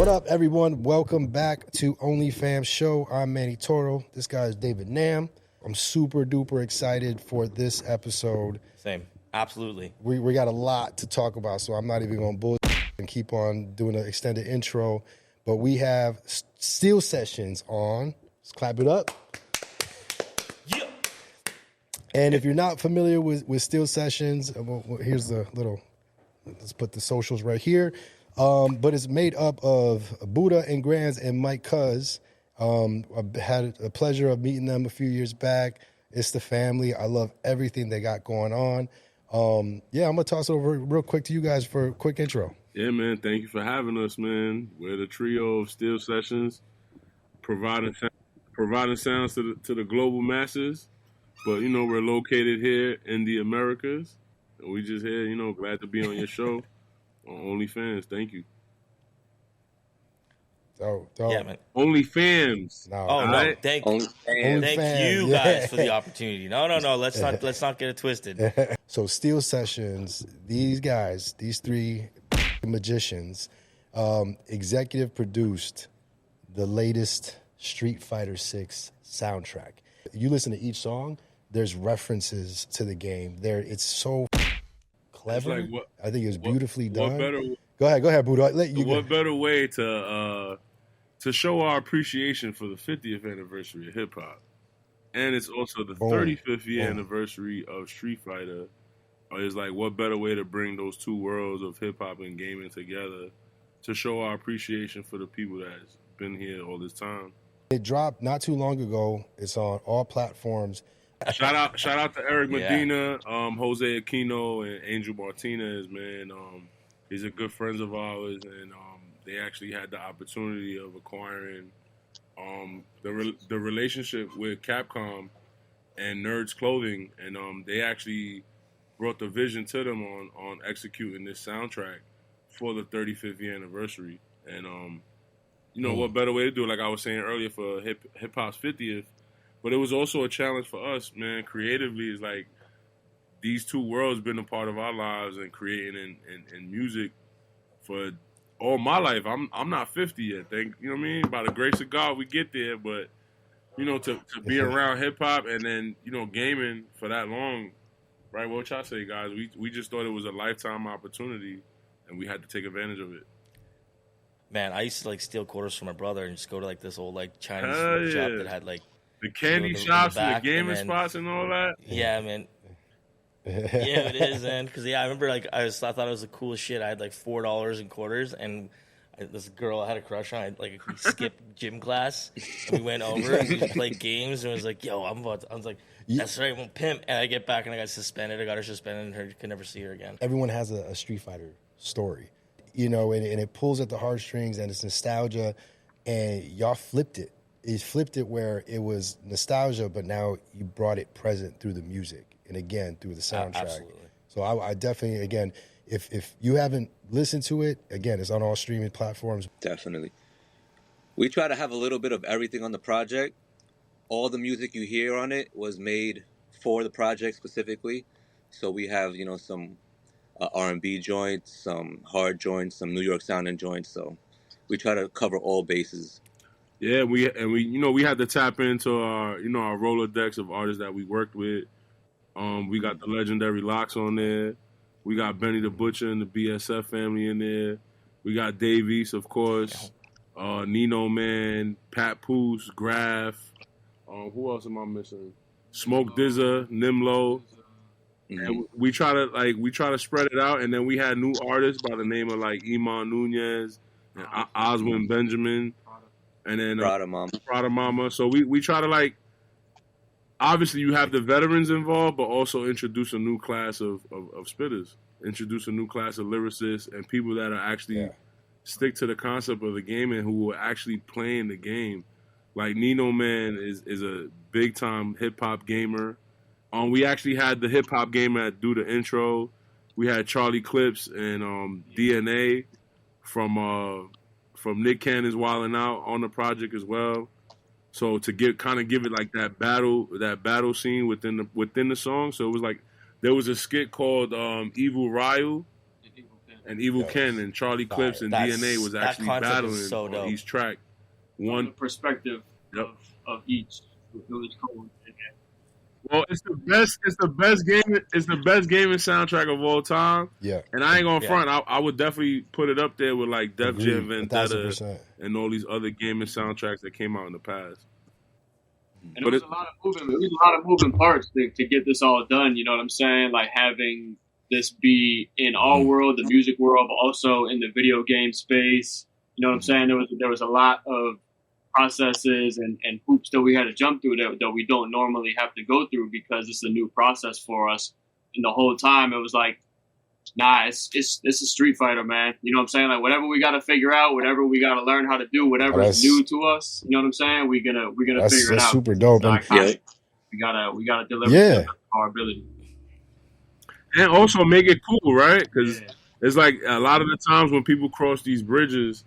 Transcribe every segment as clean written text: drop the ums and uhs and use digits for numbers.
What up, everyone? Welcome back to OnlyF.A.M.S show. I'm Manny Toro. This guy is David Nam. I'm super duper excited for this episode. Same. Absolutely. We got a lot to talk about, so I'm not even going to bullshit and keep on doing an extended intro. But we have Steel Sessions on. Let's clap it up. Yeah. And if you're not familiar with Steel Sessions, here's the little, let's put the socials right here. But it's made up of Buddha and Grandz and Mike Kuz. I had a pleasure of meeting them a few years back. It's the family. I love everything they got going on. I'm going to toss it over real quick to you guys for a quick intro. Yeah, man. Thank you for having us, man. We're the trio of Steel Sessions, providing sounds to the global masses. But, we're located here in the Americas. And we just here, glad to be on your show on OnlyFans. Thank you. Yeah, man. OnlyFans. No, no. Thank you guys for the opportunity. No. Let's not get it twisted. So Steel Sessions, these guys, these three magicians, executive produced the latest Street Fighter 6 soundtrack. You listen to each song, there's references to the game. It's so clever. Like I think it was beautifully done. Go ahead, Buddha. What better way to show our appreciation for the 50th anniversary of hip hop, and it's also the 35th year anniversary of Street Fighter. Is like, what better way to bring those two worlds of hip hop and gaming together to show our appreciation for the people that's been here all this time. It dropped not too long ago. It's on all platforms. Shout out to Eric Medina, Jose Aquino, and Angel Martinez, man. These are good friends of ours, and they actually had the opportunity of acquiring the relationship with Capcom and Nerds Clothing, and they actually brought the vision to them on executing this soundtrack for the 35th year anniversary. And what better way to do it? Like I was saying earlier, for hip hop's 50th, but it was also a challenge for us, man. Creatively, is like these two worlds been a part of our lives and creating and music for all my life. I'm not 50 yet. You know what I mean? By the grace of God, we get there. But to be around hip hop and then gaming for that long, right? What y'all say, guys? We just thought it was a lifetime opportunity, and we had to take advantage of it. Man, I used to steal quarters from my brother and just go to this old Chinese shop that had the candy shops and the gaming spots and all that. Yeah, man. Yeah, it is, man. Because I remember I thought it was the coolest shit. I had $4 in quarters, and this girl I had a crush on. We skipped gym class, and we went over and we played games, and it was like, yo, I was like, that's right, I'm a pimp. And I get back and I got suspended. I got her suspended, and could never see her again. Everyone has a Street Fighter story, and it pulls at the heartstrings, and it's nostalgia, and y'all flipped it. You flipped it where it was nostalgia, but now you brought it present through the music. And again, through the soundtrack. Absolutely. So I definitely, again, if you haven't listened to it, again, it's on all streaming platforms. Definitely. We try to have a little bit of everything on the project. All the music you hear on it was made for the project specifically. So we have, some R&B joints, some hard joints, some New York sounding joints. So we try to cover all bases. Yeah, we had to tap into our our Rolodex of artists that we worked with. We got the legendary Locks on there. We got Benny the Butcher and the BSF family in there. We got Dave East, of course. Nino Man, Pat Poose, Graf. Who else am I missing? Smoke Dizza, Nimlo. Mm-hmm. And we try to spread it out. And then we had new artists by the name of Iman Nunez and Oswin Benjamin. And then Prada Mama. So we try to obviously, you have the veterans involved, but also introduce a new class of spitters, introduce a new class of lyricists and people that are actually stick to the concept of the game and who are actually playing the game. Like Nino Man is a big time hip hop gamer. We actually had the hip hop gamer do the intro. We had Charlie Clips and DNA from Nick Cannon's Wildin' Out on the project as well. So to give it that battle scene within the song. So it was there was a skit called Evil Ryu, and Evil Ken and Charlie Clips and DNA was actually battling so on each track. One the perspective Yep. of each. It was cool. Well, it's the best. It's the best game. It's the best gaming soundtrack of all time. Yeah. And I ain't gonna front. I would definitely put it up there with like Def Jam Vendetta 1000%. and all these other gaming soundtracks that came out in the past. And it was a lot of moving parts to get this all done. You know what I'm saying? Like having this be in our world, the music world, but also in the video game space. You know what I'm saying? There was a lot of processes and hoops that we had to jump through that we don't normally have to go through because it's a new process for us. And the whole time it was like, nah, it's a Street Fighter, man. You know what I'm saying? Like whatever we got to figure out, whatever we got to learn how to do, whatever is new to us. You know what I'm saying? We're gonna figure it out. Super dope. We gotta deliver our ability. And also make it cool, right? Because it's like a lot of the times when people cross these bridges,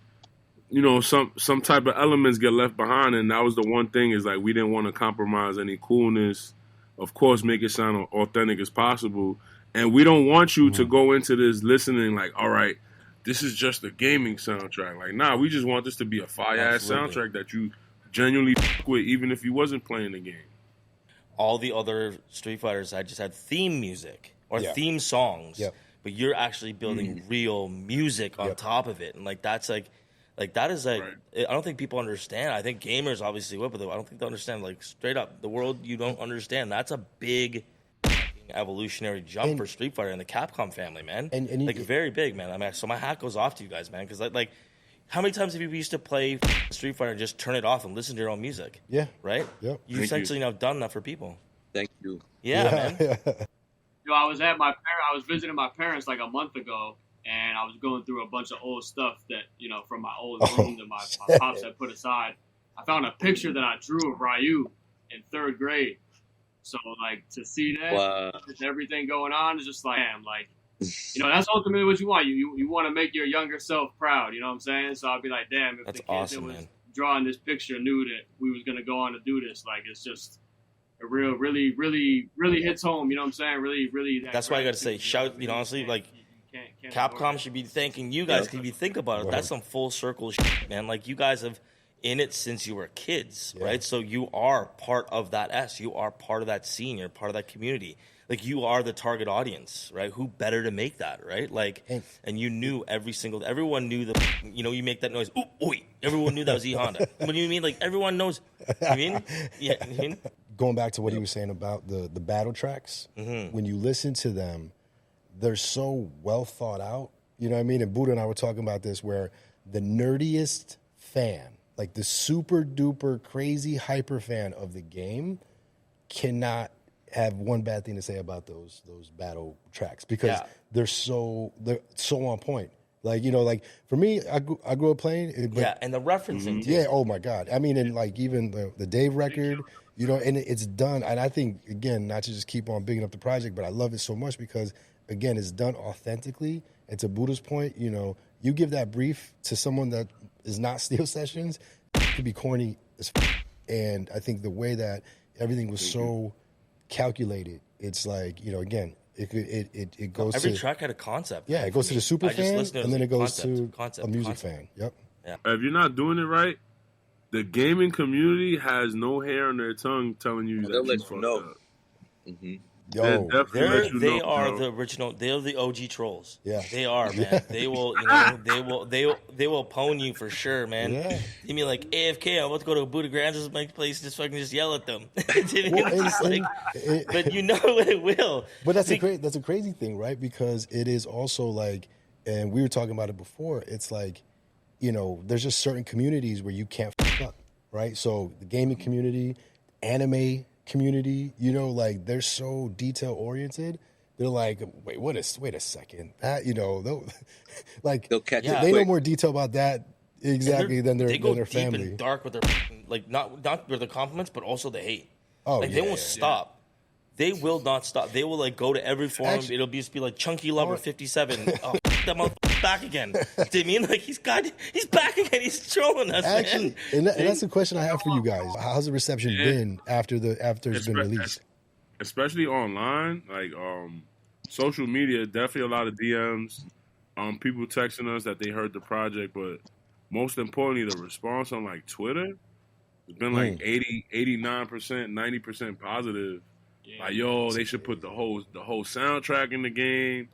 you know, some type of elements get left behind, and that was the one thing is like we didn't want to compromise any coolness. Of course, make it sound authentic as possible, and we don't want you to go into this listening like, all right, this is just a gaming soundtrack. Like, nah, we just want this to be a fire-ass soundtrack that you genuinely fuck with, even if you wasn't playing the game. All the other Street Fighters had just had theme music or theme songs, but you're actually building real music on top of it, and like that's like that is like I don't think people understand. I think gamers obviously will, but I don't think they understand. Like straight up, the world you don't understand. That's a big evolutionary jump for Street Fighter and the Capcom family, man. And like very big, man. I mean, so my hat goes off to you guys, man, because like. How many times have you used to play Street Fighter and just turn it off and listen to your own music? Yeah. Right? Yep. You've essentially now done that for people. Thank you. Yeah, man. Yo, I was visiting my parents like a month ago, and I was going through a bunch of old stuff that, you know, from my old room that my pops had put aside. I found a picture that I drew of Ryu in 3rd grade. So, like, to see that, with everything going on, is just like, damn, like, you know, that's ultimately what you want. You want to make your younger self proud. You know what I'm saying? So I'll be like, damn, if the kid that was drawing this picture knew that we was gonna go on to do this, like it's just a really hits home. You know what I'm saying? Really. That's why I gotta say, shout. You know, honestly, like Capcom should be thanking you guys. If you think about it, that's some full circle shit, man. Like you guys have in it since you were kids, right? So you are part of that You are part of that scene. You're part of that community. Like, you are the target audience, right? Who better to make that, right? Like, and you knew everyone knew you make that noise, ooh, oi. Everyone knew that was E Honda. What do you mean? Like, everyone knows, I mean? Yeah, I mean? Going back to what he was saying about the battle tracks, when you listen to them, they're so well thought out. You know what I mean? And Buddha and I were talking about this, where the nerdiest fan, like the super duper crazy hyper fan of the game, cannot have one bad thing to say about those battle tracks because they're so on point. Like, you know, like for me, I grew up playing. And the referencing. Yeah, oh my God. I mean, and like even the Dave record, you know, and it's done. And I think, again, not to just keep on bigging up the project, but I love it so much because, again, it's done authentically. And to Buddha's point, you know, you give that brief to someone that is not Steel Sessions, it could be corny as And I think the way that everything was so calculated, it's like, you know, again, it goes every track had a concept. Yeah, it goes to the super fan, and then it goes to a music fan. Yep. Yeah. If you're not doing it right, the gaming community has no hair on their tongue telling you that you fucked up. Mm-hmm. Yo, they are the original. They're the OG trolls. Yeah, they are, man. They will, you know, they will pwn you for sure, man. Yeah. You mean like AFK? I'm about to go to Buddha Grandz place, just fucking just yell at them. But you know it will. But that's a crazy thing, right? Because it is also like, and we were talking about it before. It's like, you know, there's just certain communities where you can't fuck up, right? So the gaming community, anime community, you know, like they're so detail oriented. They're like, wait a second, that, you know, they'll catch it. They know more detail about that exactly than their family. They go deep and dark with their like not with the compliments, but also the hate. Oh, like they won't stop. They will not stop. They will like go to every forum. It'll just be like Chunky Lover 57. Oh, that motherfucker back again. Do you mean like he's back again? He's trolling us. Actually, man. And that's the question I have for you guys. How's the reception been after it's been released? Especially online, like social media, definitely a lot of DMs. people texting us that they heard the project, but most importantly, the response on like Twitter has been like 89%, 90% positive. Yeah. Like, yo, they should put the whole soundtrack in the game.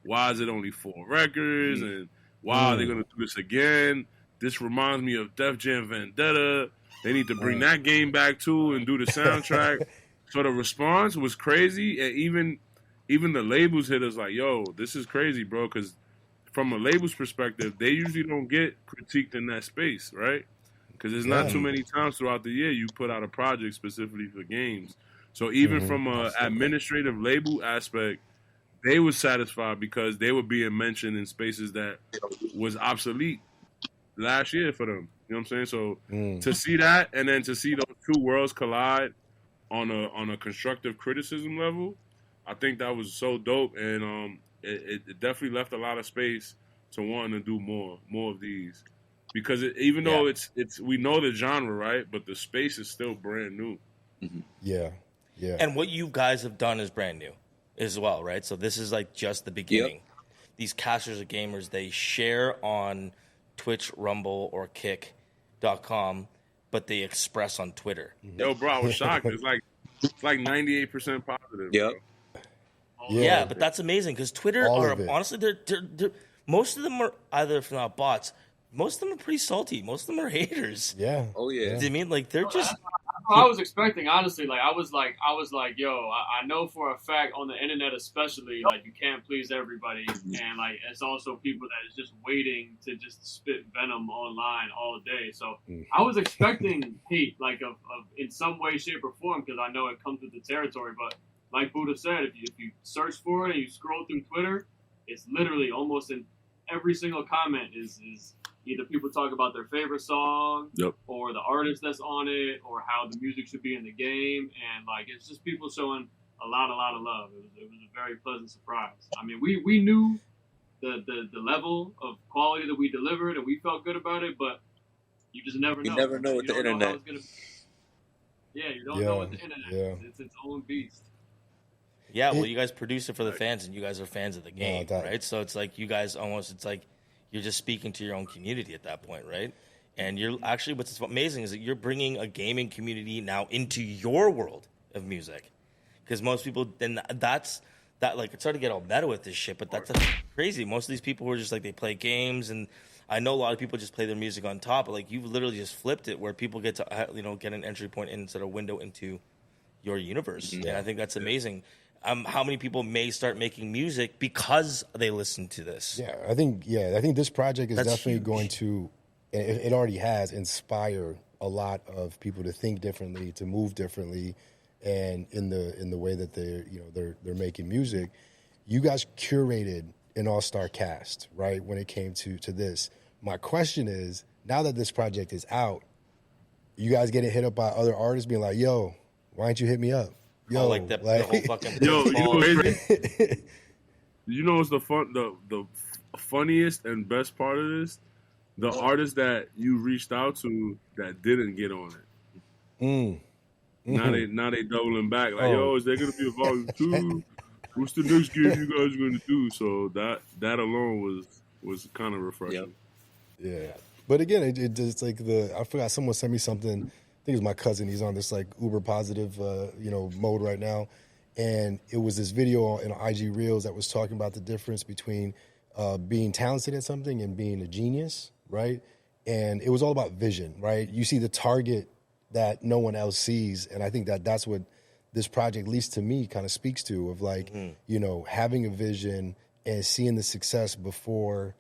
Why is it only 4 records? And why are they gonna do this again? This reminds me of Def Jam Vendetta. They need to bring that game back too and do the soundtrack. So the response was crazy, and even the labels hit us like, yo, this is crazy, bro, because from a label's perspective, they usually don't get critiqued in that space, right? Because there's not too many times throughout the year you put out a project specifically for games. So even from a administrative label aspect, they were satisfied because they were being mentioned in spaces that was obsolete last year for them. You know what I'm saying? So to see that, and then to see those two worlds collide on a constructive criticism level, I think that was so dope, and it definitely left a lot of space to wanting to do more of these, because even though it's we know the genre, right, but the space is still brand new. Yeah. And what you guys have done is brand new as well, right? So this is like just the beginning. Yep. These casters of gamers, they share on Twitch, Rumble, or Kick.com, but they express on Twitter. Yo, bro, I was shocked. It's like 98% positive. Yep. Bro. Yeah, but that's amazing because Twitter honestly, they're most of them are either, if not bots, most of them are pretty salty. Most of them are haters. Yeah. Oh yeah. Do you mean like they're just? I was expecting, honestly. Like I was like, yo, I know for a fact on the internet, especially, like you can't please everybody, and like it's also people that is just waiting to just spit venom online all day. So I was expecting hate, like of in some way, shape, or form, because I know it comes with the territory. But like Buddha said, if you search for it and you scroll through Twitter, it's literally almost in every single comment is either people talk about their favorite song, or the artist that's on it, or how the music should be in the game, and like it's just people showing a lot of love. It was a very pleasant surprise. I mean, we knew the level of quality that we delivered, and we felt good about it, but you just never know. You never know with the internet. You don't know with the internet. Yeah. It's its own beast. Yeah, well, you guys produce it for the fans, and you guys are fans of the game, right? So it's like you guys it's like you're just speaking to your own community at that point, right? And you're actually, what's amazing is that you're bringing a gaming community now into your world of music. Because most people, then that's like, it's hard to get all meta with this shit, but that's crazy. Most of these people who are just like, they play games, and I know a lot of people just play their music on top, but like, you've literally just flipped it where people get to, get an entry point instead of a window into your universe. And I think that's amazing. How many people may start making music because they listen to this? I think this project is definitely huge. going to, it already has, inspire a lot of people to think differently, to move differently, and in the way that they're making music. You guys curated an all-star cast, right? When it came to this, my question is, now that this project is out, you guys getting hit up by other artists being like, "Yo, why don't you hit me up?" Yo, the whole fucking yo, you know what's the funniest and best part of this? The artists that you reached out to that didn't get on it. Now they doubling back like, yo, is there gonna be a volume 2? What's the next game you guys are gonna do? So that alone was kind of refreshing. Yeah, but again, it just like I forgot, someone sent me something. I think it was my cousin. He's on this like uber positive, mode right now. And it was this video on IG Reels that was talking about the difference between being talented at something and being a genius, right? And it was all about vision, right? You see the target that no one else sees. And I think that's what this project, at least to me, kind of speaks to, of like, having a vision and seeing the success before,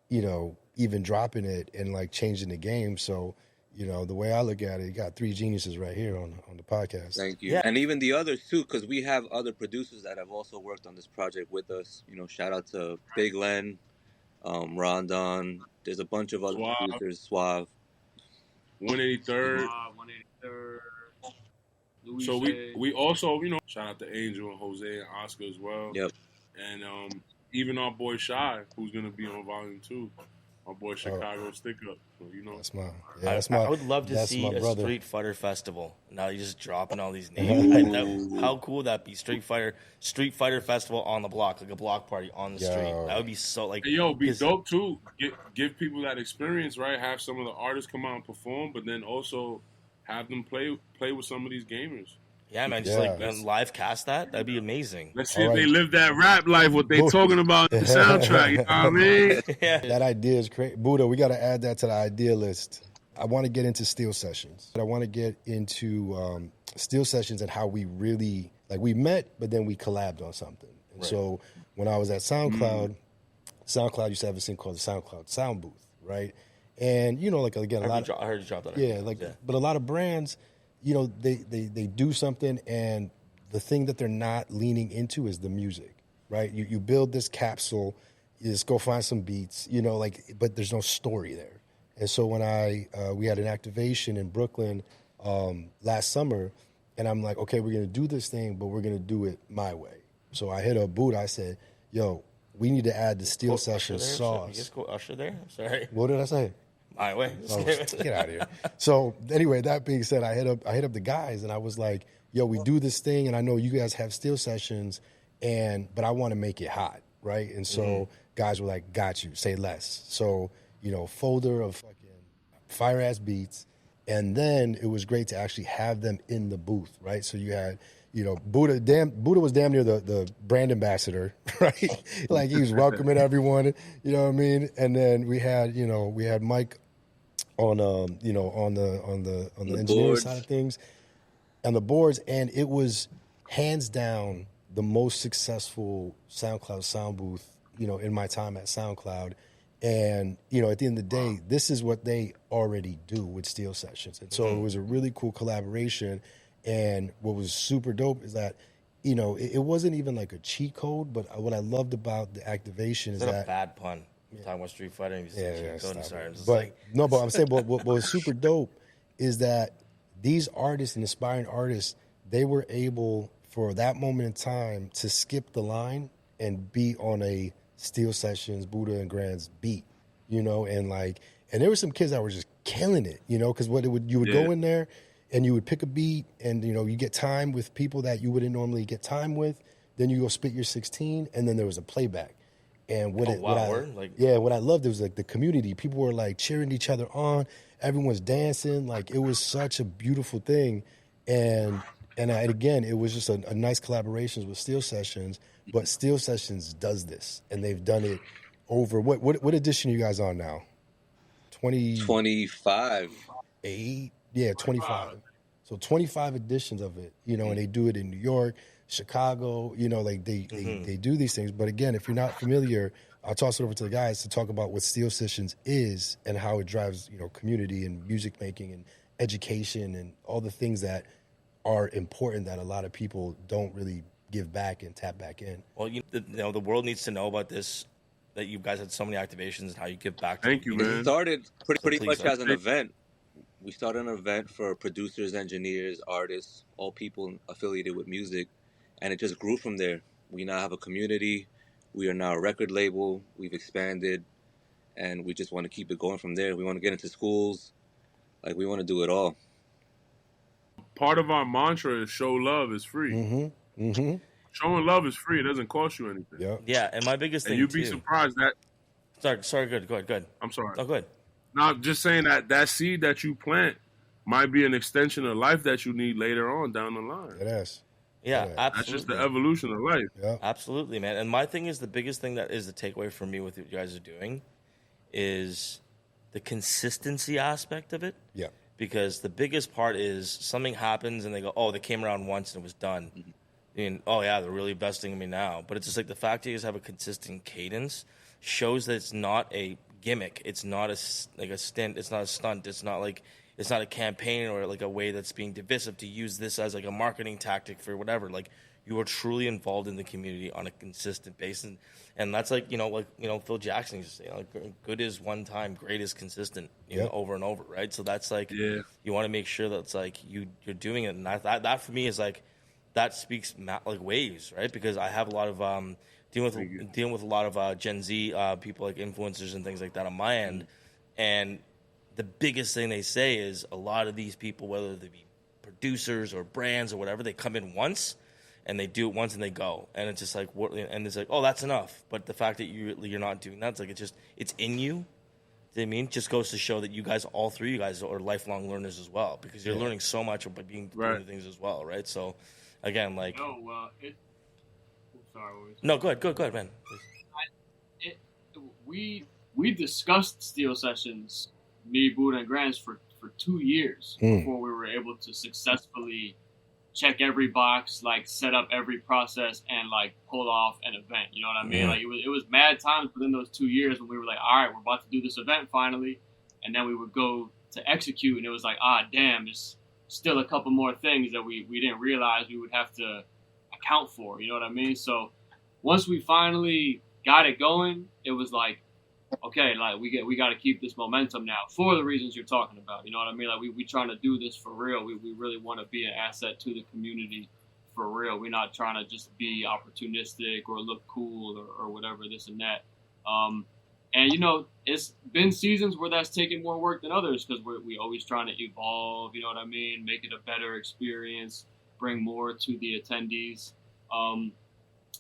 even dropping it and like changing the game. So, the way I look at it, you got 3 geniuses right here on the podcast. Thank you. Yeah. And even the others, too, because we have other producers that have also worked on this project with us. Shout out to Big Len, Rondon. There's a bunch of other producers, Suave. 183rd. 183rd. Louis So we also, shout out to Angel and Jose and Oscar as well. Yep. And even our boy Shy, who's going to be on Volume 2. My boy Chicago stick up. So, you know. I would love to see a brother. Street Fighter festival. Now you're just dropping all these names. How cool would that be? Street Fighter festival on the block, like a block party on the street. That would be so like. Hey, be dope too. Give people that experience, right? Have some of the artists come out and perform, but then also have them play with some of these gamers. Yeah, man, just live cast that. That'd be amazing. Let's see if they live that rap life, what they talking about in the soundtrack. You know what I mean? Yeah. That idea is great. Buddha, we got to add that to the idea list. I want to get into Steel Sessions. I want to get into Steel Sessions and how we really, like, we met, but then we collabed on something. And so when I was at SoundCloud, SoundCloud used to have this thing called the SoundCloud Sound Booth, right? And, you know, like, again, I heard you drop that. Yeah, but a lot of brands, you know, they do something, and the thing that they're not leaning into is the music, right? You build this capsule, you just go find some beats, you know, like, but there's no story there. And so when we had an activation in Brooklyn last summer, and I'm like, okay, we're going to do this thing, but we're going to do it my way. So I hit up Buddha. I said, yo, we need to add the Steel Sessions sauce. You just go Usher there? I'm sorry. What did I say? My way. Get out of here. So anyway, that being said, I hit up the guys, and I was like, yo, we do this thing, and I know you guys have Steel Sessions, but I want to make it hot, right? And so guys were like, got you, say less. So, you know, folder of fucking fire-ass beats, and then it was great to actually have them in the booth, right? So you had, you know, Buddha was damn near the brand ambassador, right? Like, he was welcoming everyone, you know what I mean? And then we had Mike on the engineering side of things, and the boards, and it was hands down the most successful SoundCloud sound booth, you know, in my time at SoundCloud. And, you know, at the end of the day, this is what they already do with Steel Sessions. And so it was a really cool collaboration. And what was super dope is that, you know, it wasn't even like a cheat code, but what I loved about the activation is that... a bad pun. Talking about Street Fighter and cheat code. Sorry. But I'm saying, what was super dope is that these artists and aspiring artists, they were able, for that moment in time, to skip the line and be on a Steel Sessions, Buddha and Grandz beat, you know, and there were some kids that were just killing it, you know, because you would go in there and you would pick a beat, and, you know, you get time with people that you wouldn't normally get time with, then you go spit your 16, and then there was a playback. And what I loved, it was like the community. People were like cheering each other on. Everyone's dancing. Like, it was such a beautiful thing. And again, it was just a nice collaboration with Steel Sessions. But Steel Sessions does this, and they've done it over what edition are you guys on now? 25. 25. So 25 editions of it, you know, and they do it in New York, Chicago, you know, like they do these things. But again, if you're not familiar, I'll toss it over to the guys to talk about what Steel Sessions is and how it drives, you know, community and music making and education and all the things that are important that a lot of people don't really give back and tap back in. Well, you know, the world needs to know about this, that you guys had so many activations and how you give back. Thank you, man. It started pretty much as an event. We started an event for producers, engineers, artists, all people affiliated with music, and it just grew from there. We now have a community. We are now a record label. We've expanded, and we just want to keep it going from there. We want to get into schools. Like, we want to do it all. Part of our mantra is show love is free. Showing love is free. It doesn't cost you anything. Yeah, and my biggest thing, and you'd be surprised that... Sorry, good, go ahead. I'm sorry. Oh, good. No, I'm just saying that seed that you plant might be an extension of life that you need later on down the line. It is. Yeah, absolutely. That's just the evolution of life. Yeah. Absolutely, man. And my thing is, the biggest thing that is the takeaway for me with what you guys are doing is the consistency aspect of it. Yeah. Because the biggest part is something happens and they go, oh, they came around once and it was done. And, oh, yeah, they're really besting me now. But it's just like the fact that you guys have a consistent cadence shows that it's not a gimmick. It's not a stint. It's not a stunt. It's not a campaign or like a way that's being divisive to use this as like a marketing tactic for whatever. Like, you are truly involved in the community on a consistent basis. And that's like, Phil Jackson used to say, like, good is one time, great is consistent, you know, over and over, right? So that's like, you want to make sure that it's like you're doing it. And that for me is like, that speaks like waves, right? Because I have a lot of dealing with a lot of Gen Z people, like influencers and things like that on my end, and the biggest thing they say is a lot of these people, whether they be producers or brands or whatever, they come in once and they do it once and they go, and it's just like and it's like, oh, that's enough. But the fact that you're not doing that, it's like it's in you. You know what I mean, just goes to show that you guys, all three, you guys are lifelong learners as well, because you're learning so much by doing things as well, right? So, again, like, sorry. What was no, go ahead, man. We discussed Steel Sessions, me, Buddha, and Grandz for 2 years before we were able to successfully check every box, like set up every process, and like pull off an event. You know what I mean? Like it was mad times within those 2 years when we were like, all right, we're about to do this event finally, and then we would go to execute, and it was like, damn, there's still a couple more things that we didn't realize we would have to account for. You know what I mean? So once we finally got it going, it was like, okay, like we got to keep this momentum now for the reasons you're talking about. You know what I mean? Like we trying to do this for real. We really want to be an asset to the community for real. We're not trying to just be opportunistic or look cool or whatever, this and that. And you know, it's been seasons where that's taken more work than others, because we always trying to evolve. You know what I mean? Make it a better experience, bring more to the attendees.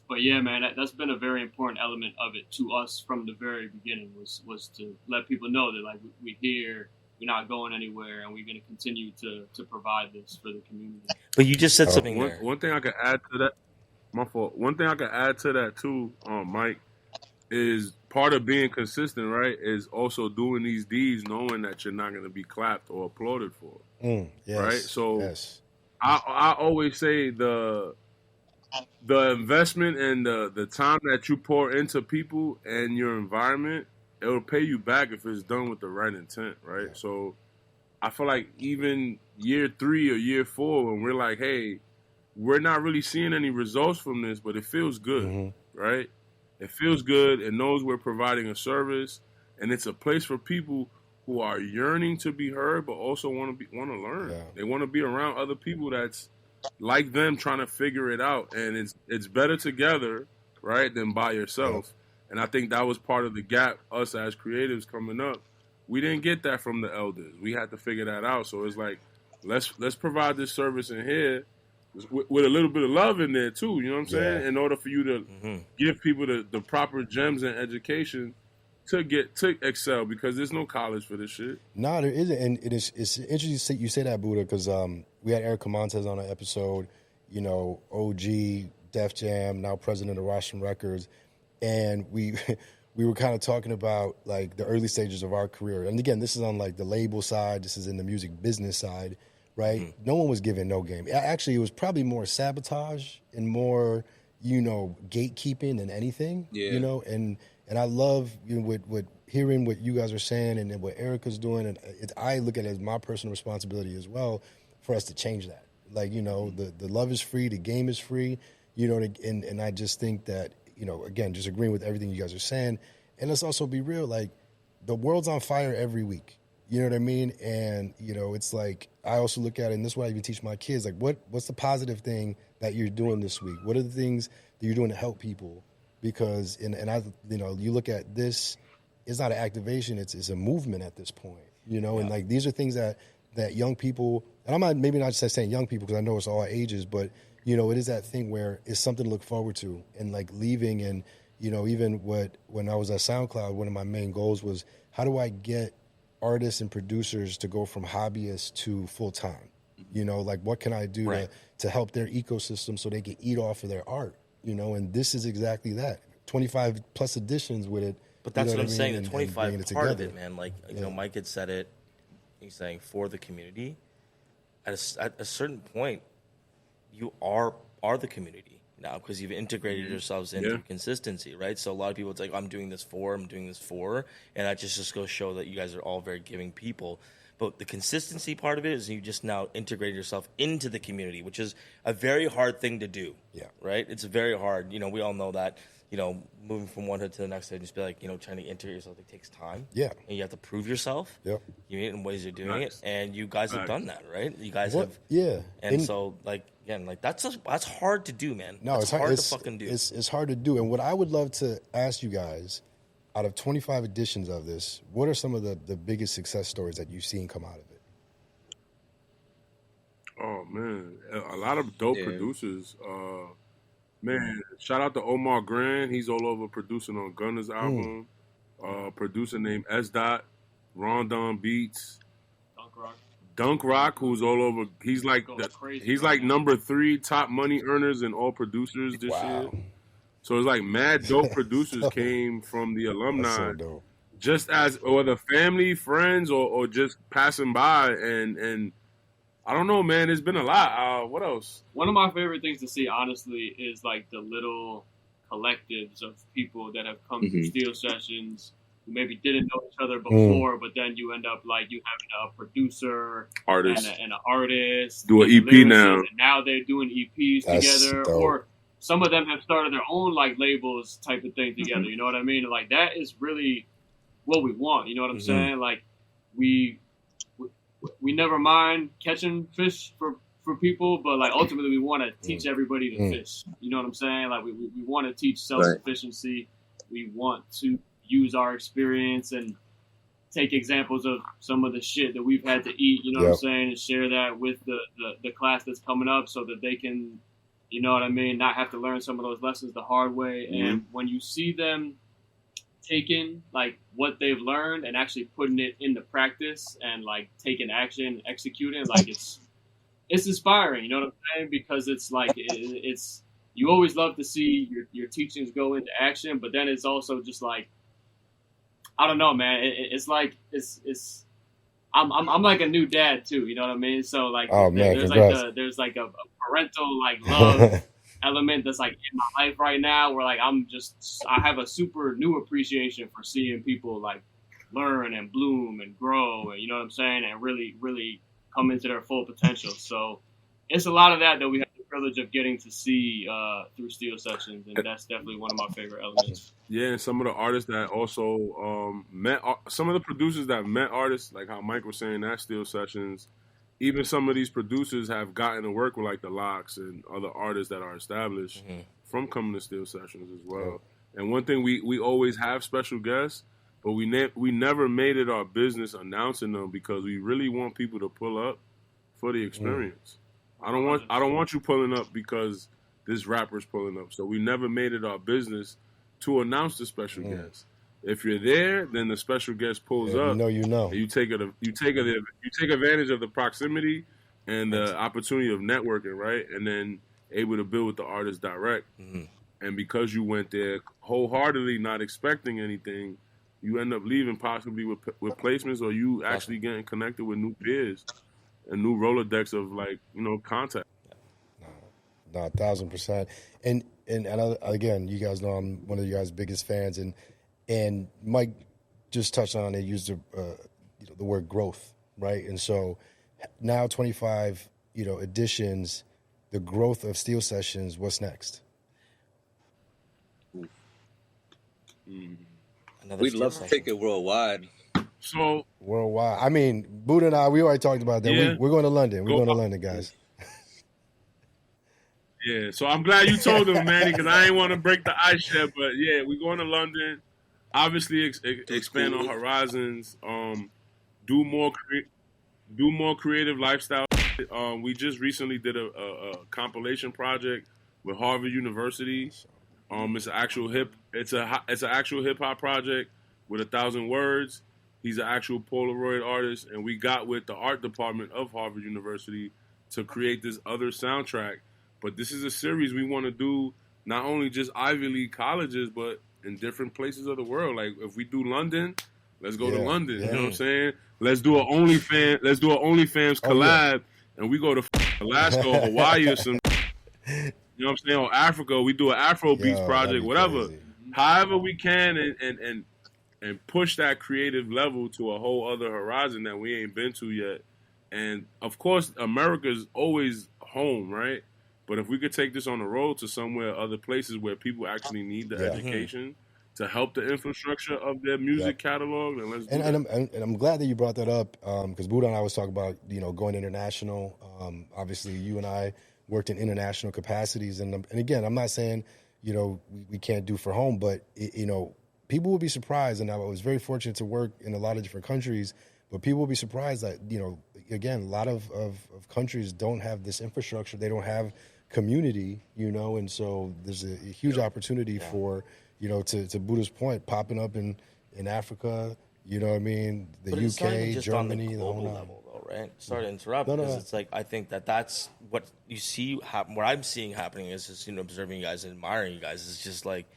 But yeah, man, that's been a very important element of it to us from the very beginning, was to let people know that, like, we're here, we're not going anywhere, and we're going to continue to provide this for the community. But you just said something there. One thing I could add to that, my fault. One thing I could add to that too, Mike, is part of being consistent, right, is also doing these deeds knowing that you're not going to be clapped or applauded for. Yes, right? So yes. I always say the investment and the time that you pour into people and your environment, it'll pay you back if it's done with the right intent, right? Yeah. So I feel like even year 3 or year 4, when we're like, hey, we're not really seeing any results from this, but it feels good, right? It feels good. It knows we're providing a service, and it's a place for people who are yearning to be heard, but also want to learn. Yeah. They want to be around other people that's like them, trying to figure it out, and it's better together, right, than by yourself. Yeah. And I think that was part of the gap, us as creatives coming up. We didn't get that from the elders. We had to figure that out. So it's like, let's provide this service in here with a little bit of love in there too. You know what I'm saying? In order for you to give people the proper gems and education to excel, because there's no college for this shit. No, there isn't, and it's interesting you say that, Buddha, because we had Erica Montez on an episode, you know, OG, Def Jam, now president of Russian Records, and we were kind of talking about like the early stages of our career. And again, this is on like the label side, this is in the music business side, right? No one was given no game. Actually, it was probably more sabotage and more, you know, gatekeeping than anything, you know, and I love, you know, with hearing what you guys are saying and what Erica's doing, and I look at it as my personal responsibility as well for us to change that. Like, you know, the love is free, the game is free, you know, and I just think that, you know, again, just agreeing with everything you guys are saying, and let's also be real, like, the world's on fire every week, you know what I mean? And, you know, it's like, I also look at it, and this is what I even teach my kids, like, what's the positive thing that you're doing this week? What are the things that you're doing to help people? Because, and I, you know, you look at this, it's not an activation, it's a movement at this point, you know, and like these are things that young people, and I'm not, maybe not just saying young people because I know it's all ages, but, you know, it is that thing where it's something to look forward to, and like leaving, and, you know, even when I was at SoundCloud, one of my main goals was, how do I get artists and producers to go from hobbyists to full-time? You know, like what can I do to help their ecosystem so they can eat off of their art? You know, and this is exactly that. 25 plus editions with it. But that's what I'm saying. The 25 part of it, man. Like, you know, Mike had said it. He's saying for the community. At a certain point, you are the community now, because you've integrated yourselves into consistency, right? So a lot of people, it's like, I'm doing this for, and that just goes to show that you guys are all very giving people. But the consistency part of it is you just now integrate yourself into the community, which is a very hard thing to do. Yeah. Right? It's very hard. You know, we all know that. you know, moving from one hood to the next hood, just be like, you know, trying to integrate yourself, it takes time. Yeah. And you have to prove yourself. Yep. You need it in ways you're doing it. And you guys have done that, right? You guys What? have. Yeah. And so, like, again, like, that's hard to do, man. No, it's hard to fucking do. It's hard to do. And what I would love to ask you guys, out of 25 editions of this, what are some of the biggest success stories that you've seen come out of it? Oh man, a lot of dope producers. Man, shout out to Omar Grand. He's all over producing on Gunna's album. Producer named S. Dot, Rondon Beats, Dunk Rock, who's all over. He's like number 3 top money earners in all producers this year. So it's like mad dope producers came from the alumni, just as whether family, friends, or just passing by, and I don't know, man. It's been a lot. What else? One of my favorite things to see, honestly, is like the little collectives of people that have come to Steel Sessions who maybe didn't know each other before, but then you end up like you having a producer, artist, and an artist, do an EP now, and now they're doing EPs together, or some of them have started their own like labels type of thing together. You know what I mean? Like that is really what we want. You know what I'm saying? Like we never mind catching fish for people, but like ultimately we want to teach everybody to fish. You know what I'm saying? Like we want to teach self-sufficiency. We want to use our experience and take examples of some of the shit that we've had to eat, you know what I'm saying, and share that with the class that's coming up so that they can, you know what I mean, not have to learn some of those lessons the hard way. And when you see them taking like what they've learned and actually putting it into practice and like taking action, executing, like it's inspiring, you know what I'm saying? Because it's like it's you always love to see your teachings go into action, but then it's also just like, I don't know, man. It's like I'm like a new dad too, you know what I mean? So like there's like a parental like love element that's like in my life right now where like I have a super new appreciation for seeing people like learn and bloom and grow, and you know what I'm saying, and really, really come into their full potential. So it's a lot of that we have the privilege of getting to see through Steel Sessions, and that's definitely one of my favorite elements. Yeah, and some of the artists that also met, some of the producers that met artists, like how Mike was saying, that Steel Sessions. Even some of these producers have gotten to work with like the Locks and other artists that are established from coming to Steel Sessions as well. And one thing, we always have special guests, but we never made it our business announcing them because we really want people to pull up for the experience. I don't want you pulling up because this rapper's pulling up. So we never made it our business to announce the special guest. If you're there, then the special guest pulls up. You know. And you take advantage of the proximity and the opportunity of networking, right? And then able to build with the artist direct. And because you went there wholeheartedly, not expecting anything, you end up leaving possibly with placements, or you actually getting connected with new peers and new Rolodex of like, you know, contact. No, 1,000%. And again, you guys know I'm one of you guys' biggest fans, and Mike just touched on it, used the word growth, right? And so now 25, editions, the growth of Steel Sessions, what's next? We'd love to take it worldwide. So worldwide. I mean, Buddha and I, we already talked about that. Yeah. We're going to London. We're going to London, guys. Yeah, so I'm glad you told him, Manny, because I ain't want to break the ice yet. But yeah, we're going to London. Obviously, expand our horizons. Do more creative lifestyle. We just recently did a compilation project with Harvard University. It's an actual hip hop project with 1,000 words. He's an actual Polaroid artist, and we got with the art department of Harvard University to create this other soundtrack. But this is a series we want to do not only just Ivy League colleges, but in different places of the world. Like if we do London, let's go to London. Yeah. You know what I'm saying? Let's do an OnlyF.A.M.S collab, and we go to Alaska or Hawaii or some. You know what I'm saying? Or Africa, we do an Afro Beats project, whatever. Crazy. However we can, and push that creative level to a whole other horizon that we ain't been to yet. And of course, America's always home, right? But if we could take this on the road to somewhere, other places where people actually need the education to help the infrastructure of their music catalog, then let's do that. And I'm glad that you brought that up because Buddha and I was talking about, going international. Obviously, you and I worked in international capacities. And again, I'm not saying, we can't do for home, but, people will be surprised. And I was very fortunate to work in a lot of different countries, but people will be surprised that, again, a lot of countries don't have this infrastructure. They don't have community, and so there's a huge opportunity for, to Buddha's point, popping up in Africa, what I mean, the but UK, Germany, on the global level, though, right? Sorry to interrupt, because it's like I think that's what you see. What I'm seeing happening is just observing you guys and admiring you guys. It's just like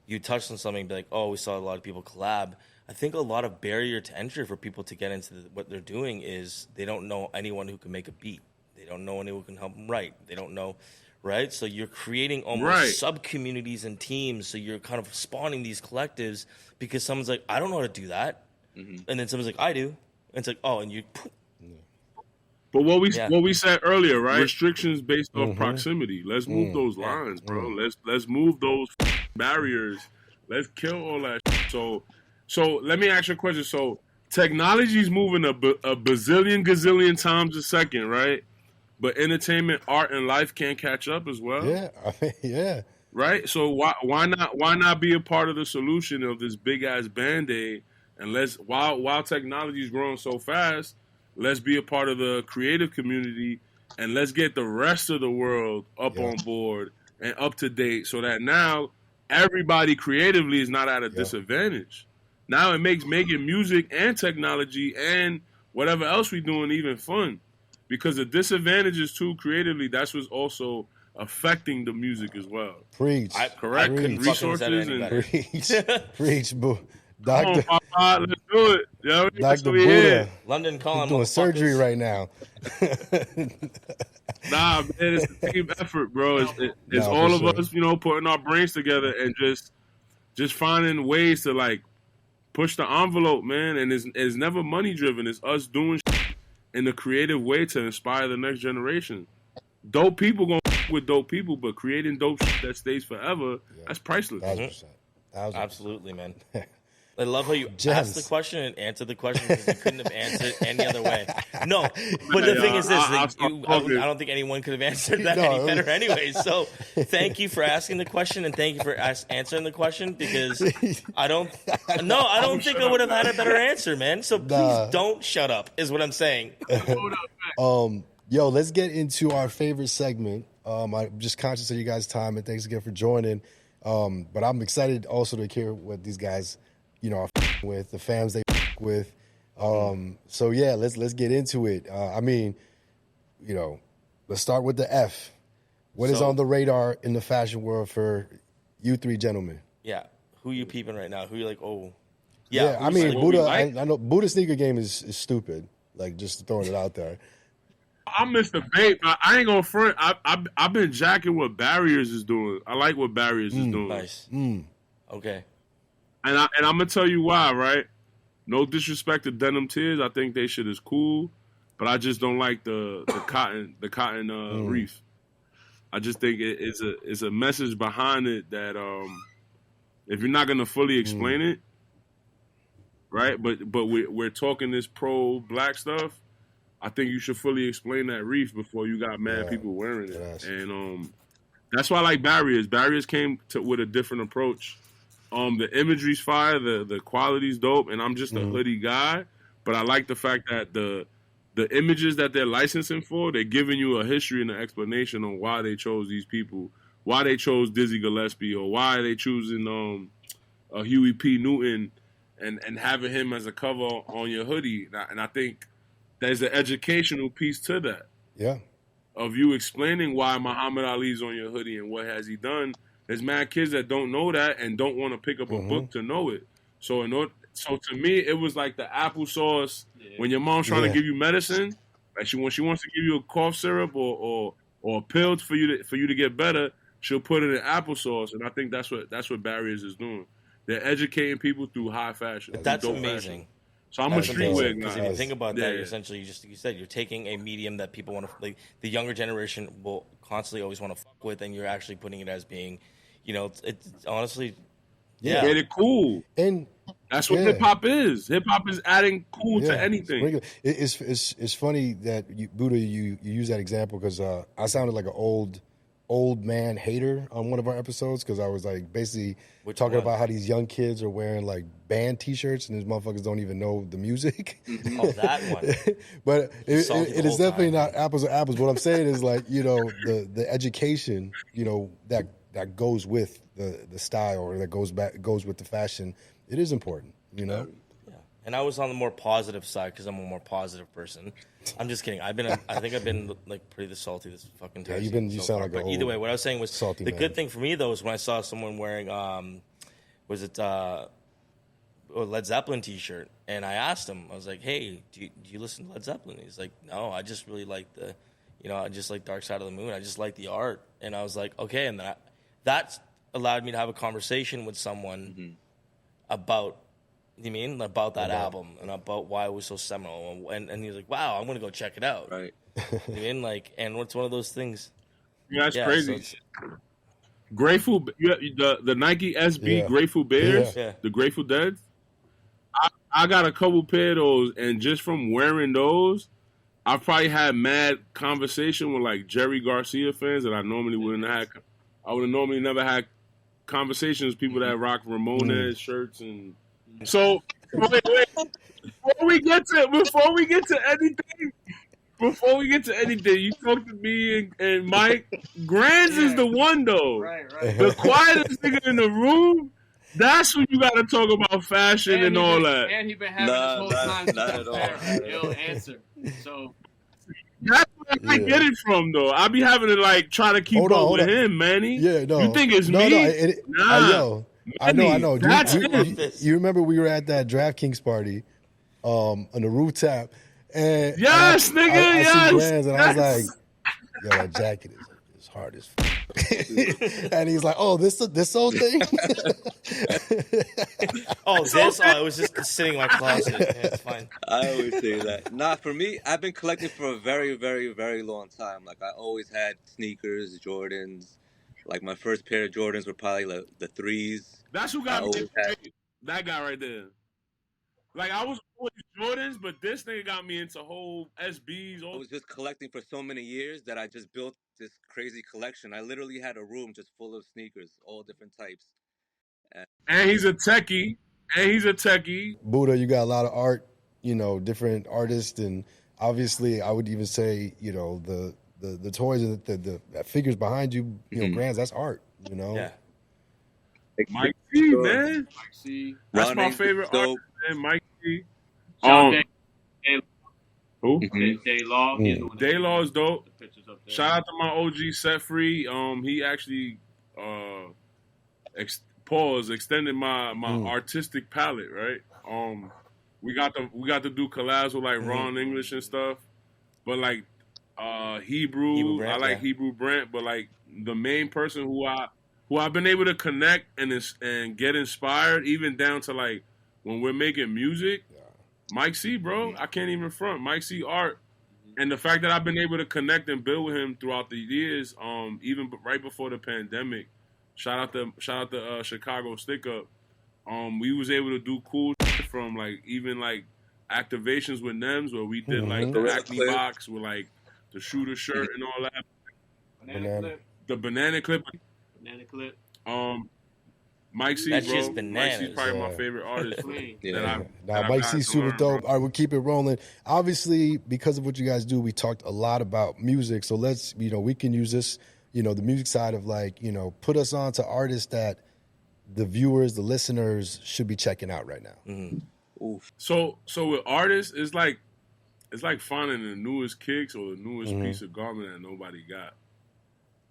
you touched on something, be like, oh, we saw a lot of people collab. I think a lot of barrier to entry for people to get into what they're doing is they don't know anyone who can make a beat. They don't know anyone who can help them write. They don't know. Right, so you're creating almost sub-communities and teams. So you're kind of spawning these collectives because someone's like, I don't know how to do that, and then someone's like, I do, and it's like, oh, and you. But what we said earlier, right? Restrictions based on proximity. Let's move those lines, bro. Let's move those barriers. Let's kill all that. So let me ask you a question. So technology is moving a bazillion gazillion times a second, right? But entertainment, art, and life can't catch up as well. Yeah, Right. So why not be a part of the solution of this big ass Band-Aid? And while technology is growing so fast, let's be a part of the creative community, and let's get the rest of the world up on board and up to date, so that now everybody creatively is not at a disadvantage. Now it makes making music and technology and whatever else we're doing even fun. Because the disadvantages too creatively, that's what's also affecting the music as well. Preach. Correct. Resources and preach, boo. Doctor, come on, let's do it. Dr. Buddha. London calling. Doing surgery right now. Nah, man, it's a team effort, bro. It's all of us, putting our brains together and just finding ways to like push the envelope, man. And it's never money driven. It's us doing in a creative way to inspire the next generation. Dope people gonna with dope people, but creating dope that stays forever, that's priceless. 1,000%. Absolutely, man. I love how you asked the question and answered the question because you couldn't have answered any other way. No, but the thing is this: I don't think anyone could have answered that any better anyway. So, thank you for asking the question and thank you for answering the question because I don't think I would have had a better answer, man. So please don't shut up, is what I'm saying. Yo, let's get into our favorite segment. I'm just conscious of you guys' time and thanks again for joining. But I'm excited also to hear what these guys, are with the fams they with. So yeah, let's get into it. Let's start with the F. What is on the radar in the fashion world for you three gentlemen? Yeah, who you peeping right now? Who you like? Oh, yeah. I mean, Buddha. I know Buddha sneaker game is stupid. Like just throwing it out there. I missed the bait, but I ain't gonna front. I've been jacking what Barriers is doing. I like what Barriers is doing. Nice. Okay. And I'm gonna tell you why, right? No disrespect to Denim Tears. I think they shit is cool, but I just don't like the cotton reef. I just think it's a message behind it that if you're not gonna fully explain it, right? But we're talking this pro black stuff. I think you should fully explain that reef before you got mad people wearing it. Yes. And that's why I like Barriers. Barriers came with a different approach. The imagery's fire, the quality's dope, and I'm just a hoodie guy. But I like the fact that the images that they're licensing for, they're giving you a history and an explanation on why they chose these people, why they chose Dizzy Gillespie, or why they choosing Huey P. Newton and having him as a cover on your hoodie. And I think there's an educational piece to that. Yeah. Of you explaining why Muhammad Ali's on your hoodie and what has he done. There's mad kids that don't know that and don't want to pick up a book to know it. So to me, it was like the applesauce when your mom's trying to give you medicine. Like when she wants to give you a cough syrup or a pill for you to get better, she'll put it in applesauce. And I think that's what Barriers is doing. They're educating people through high fashion. That's amazing. Fashion. So I'm a That's streetwear amazing. guy. Because if you think about that, Yeah. you're essentially, you said, you're taking a medium that people want to, like, the younger generation will constantly always want to fuck with, and you're actually putting it as being, it's honestly, yeah. Made it cool. And That's what yeah. hip hop is. Hip hop is adding cool to anything. It's funny that Buddha, you use that example because I sounded like an old man hater on one of our episodes because I was like basically talking about how these young kids are wearing like band T-shirts and these motherfuckers don't even know the music. Oh, that one. But it is definitely time. not apples to apples. What I'm saying is like the education that goes with the style or that goes with the fashion. It is important, Yeah. And I was on the more positive side because I'm a more positive person. I'm just kidding. I think I've been like pretty salty this fucking time. Yeah, you sound like but either way, what I was saying was salty the man. good thing for me though is when I saw someone wearing a Led Zeppelin t-shirt, and I asked him, I was like, hey, do you listen to Led Zeppelin? He's like, no, I just really like I just like Dark Side of the Moon. I just like the art. And I was like, okay. And then that allowed me to have a conversation with someone about that album and about why it was so seminal. And he's like, wow, I'm going to go check it out. Right. And it's one of those things. Yeah, that's crazy. Grateful, the Nike SB Grateful Bears, the Grateful Dead. I got a couple pair of those, and just from wearing those, I probably had mad conversation with like Jerry Garcia fans that I normally wouldn't have. I would have normally never had conversations with people that rock Ramones shirts and. So wait. Before we get to anything, you talk to me and Mike. Grandz is the one though. Right. The quietest nigga in the room. That's when you got to talk about fashion and all that. And he been having this whole time. Not at all. He'll answer. So that's where I get it from, though. I be having to like try to keep up with him, Manny. Yeah, no. You think it's me? Nah. I know. That's you remember we were at that DraftKings party on the rooftop. And yes, I see Grandz, and I was like, yo, that jacket is hard as fuck. And he's like, oh, this old thing? It was just sitting in my closet. Yeah, it's fine. I always say that. Nah, for me, I've been collecting for a very, very, very long time. Like, I always had sneakers, Jordans. Like, my first pair of Jordans were probably like the 3s. That's who got me. That guy right there. Like, I was always Jordans, but this nigga got me into whole SBs. I was just collecting for so many years that I just built this crazy collection. I literally had a room just full of sneakers, all different types. And he's a techie. Buddha, you got a lot of art, different artists, and obviously I would even say, the toys and the figures behind you, Grandz, that's art, Yeah. Mike C, man. Mike C. That's my favorite artist, man. Mike C. Who? Day-Law. Day-Law is dope. Shout out to my OG Set Free. He actually extended my artistic palette, right? We got to do collabs with like Ron English and stuff, but like Hebrew Brent, I like Hebrew Brent, but like the main person who I've been able to connect and get inspired, even down to like when we're making music. Mike C, bro, I can't even front. Mike C art, and the fact that I've been able to connect and build with him throughout the years, even right before the pandemic. Shout out to Chicago Stick Up. We was able to do cool shit from like even like activations with NEMS where we did like the Acme box with like the shooter shirt and all that. The banana clip. Mike C, That's bro. just bananas. Mike C probably my favorite artist. Mike C super dope. All right, we'll keep it rolling. Obviously, because of what you guys do, we talked a lot about music. So let's, we can use this, the music side of like, put us on to artists that the viewers, the listeners should be checking out right now. So with artists, it's like finding the newest kicks or the newest piece of garment that nobody got.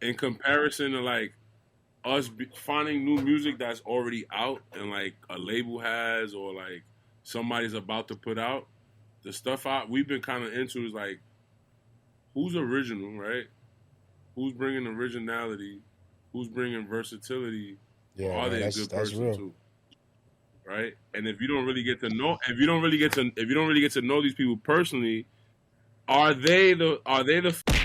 In comparison to like us finding new music that's already out and like a label has or like somebody's about to put out, the stuff we've been kind of into is like, who's original, right? Who's bringing originality? Who's bringing versatility? Yeah, are they a good person too? right? And if you don't really get to know, if you don't really get to know these people personally, are they the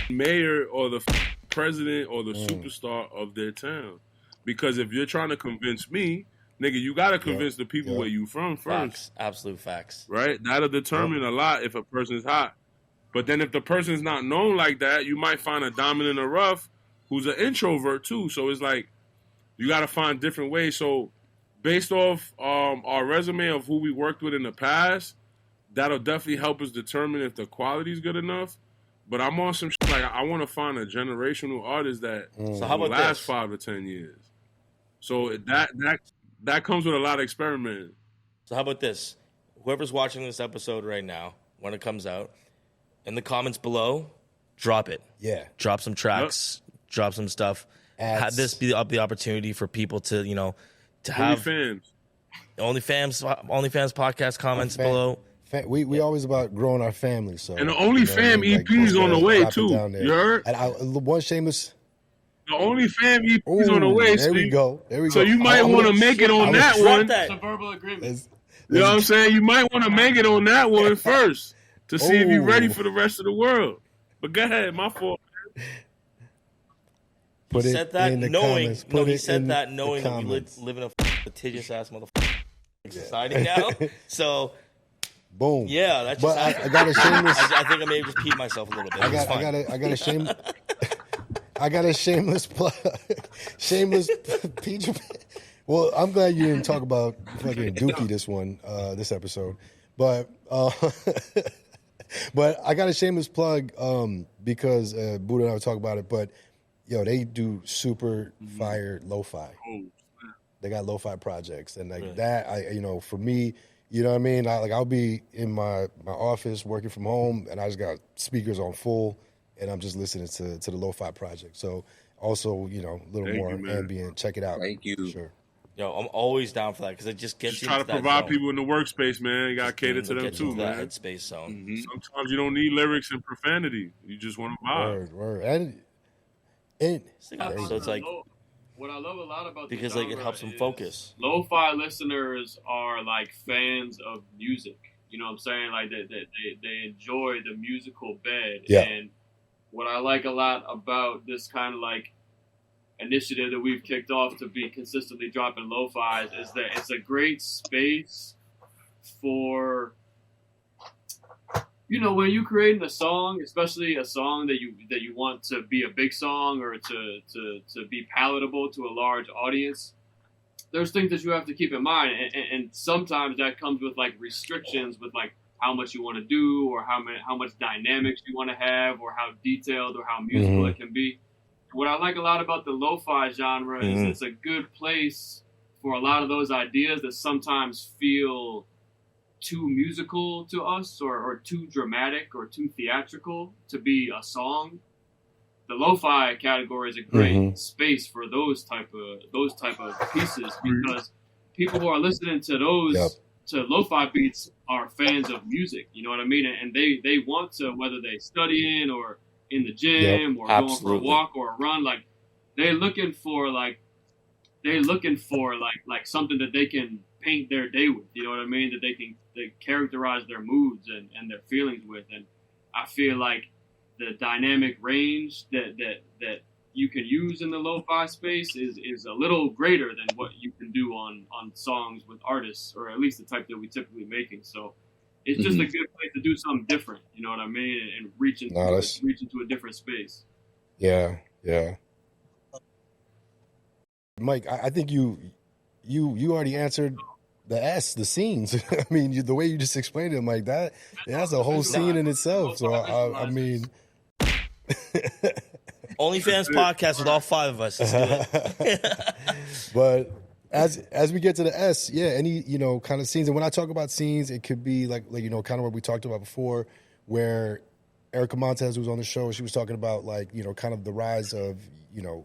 mayor or the president or the superstar of their town? Because if you're trying to convince me, nigga, you gotta convince the people where you from first. Facts. Absolute facts. Right? That'll determine a lot if a person's hot. But then if the person's not known like that, you might find a diamond in the rough who's an introvert too. So it's like you gotta find different ways. So based off our resume of who we worked with in the past, that'll definitely help us determine if the quality's good enough. But I'm on some shit like I want to find a generational artist that So how about last this? 5 to 10 years. So that comes with a lot of experimenting. So how about this? Whoever's watching this episode right now, when it comes out, in the comments below, drop it. Yeah. Drop some tracks. Drop some stuff. Ads. Have this be the opportunity for people to, to have OnlyFans. OnlyFans podcast comments below. We always about growing our family. So And the OnlyFam EP's on the way too. You heard? And one shameless. The OnlyFam EP's on the way. There we go. There we go. So you might want to make it on that one. That. It's a verbal agreement. You know what I'm saying? You might want to make it on that one first to see if you're ready for the rest of the world. But go ahead, my fault. Put it said that in the knowing. comments. No, Put he it said in that the knowing that we comments. live in a litigious ass motherfucking society now. So Boom. yeah, that's But just I got a shameless. I think I may have just peed myself a little bit. I got a shameless plug. Shameless peach. Well, I'm glad you didn't talk about fucking Dookie this episode, but but I got a shameless plug because Buddha and I were talking about it. But yo, they do super fire lo-fi. They got lo-fi projects, and like that, for me, you know what I mean. I'll be in my office working from home, and I just got speakers on full, and I'm just listening to the lo-fi project. So also, a little more ambient. Check it out. Thank you. Sure. Yo, I'm always down for that because it just gets Just you try to into that provide zone. people in the workspace, man. You got to cater to them Get you too, into that man. headspace zone. Mm-hmm. Sometimes you don't need lyrics and profanity. You just want to vibe. Word. And So it's like what I love a lot about because the like it genre helps them is focus. Lo-fi listeners are like fans of music. You know what I'm saying? Like they enjoy the musical bed. Yeah. And what I like a lot about this kind of like initiative that we've kicked off to be consistently dropping lo-fi is that it's a great space for, when you're creating a song, especially a song that you want to be a big song or to be palatable to a large audience, there's things that you have to keep in mind, and sometimes that comes with like restrictions with like how much you want to do or how much dynamics you want to have or how detailed or how musical it can be. What I like a lot about the lo-fi genre is it's a good place for a lot of those ideas that sometimes feel too musical to us or too dramatic or too theatrical to be a song. The lo-fi category is a great space for those type of pieces because people who are listening to those to lo-fi beats are fans of music. You know what I mean? And they want to, whether they studying or in the gym or going for a walk or a run, like they're looking for something that they can paint their day with. You know what I mean? That they characterize their moods and their feelings with. And I feel like the dynamic range that you can use in the lo-fi space is a little greater than what you can do on songs with artists, or at least the type that we typically making. So it's just a good place to do something different, you know what I mean, and reach into a different space. Yeah. Mike, I think you already answered the scenes. I mean, the way you just explained it, Mike, that's a whole scene in itself. So I mean, OnlyFans podcast with all 5 of us. Let's do it. But as we get to the S, any kind of scenes, and when I talk about scenes, it could be like kind of what we talked about before, where Erica Montez, who was on the show, she was talking about like kind of the rise of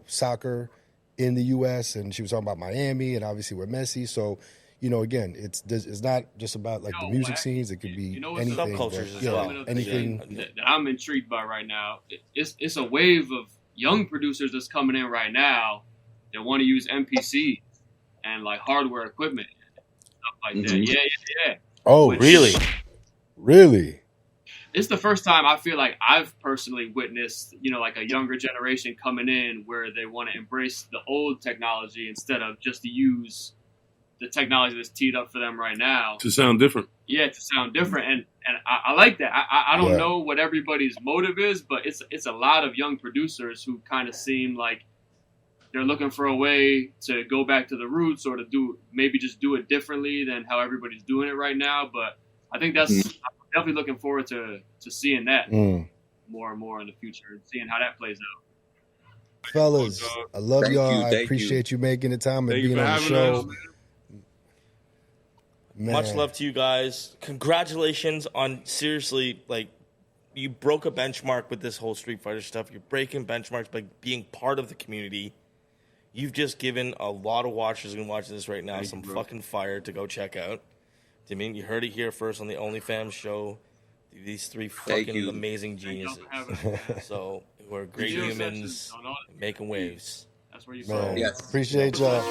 soccer in the U.S. and she was talking about Miami and obviously we're Messi. So again, it's not just about like the music scenes. It could be anything. Subcultures as well. Anything that I'm intrigued by right now. It's a wave of young producers that's coming in right now that want to use MPCs and like hardware equipment. stuff like that. Yeah. Oh, Really? Really? It's the first time I feel like I've personally witnessed, like a younger generation coming in where they want to embrace the old technology instead of just to use the technology that's teed up for them right now. To sound different. Yeah, to sound different. And I like that. I don't know what everybody's motive is, but it's a lot of young producers who kind of seem like they're looking for a way to go back to the roots or to maybe just do it differently than how everybody's doing it right now. But I think I'm definitely looking forward to seeing that more and more in the future and seeing how that plays out. Fellas, I love y'all. I appreciate you making the time and being on the show. Man. Much love to you guys. Congratulations on, seriously, like, you broke a benchmark with this whole Street Fighter stuff. You're breaking benchmarks by being part of the community. You've just given a lot of watchers and watching this right now some fucking fire to go check out. I mean, you heard it here first on the OnlyF.A.M.S show. These three fucking amazing geniuses. So, we're great humans making waves. That's where you Man, appreciate y'all.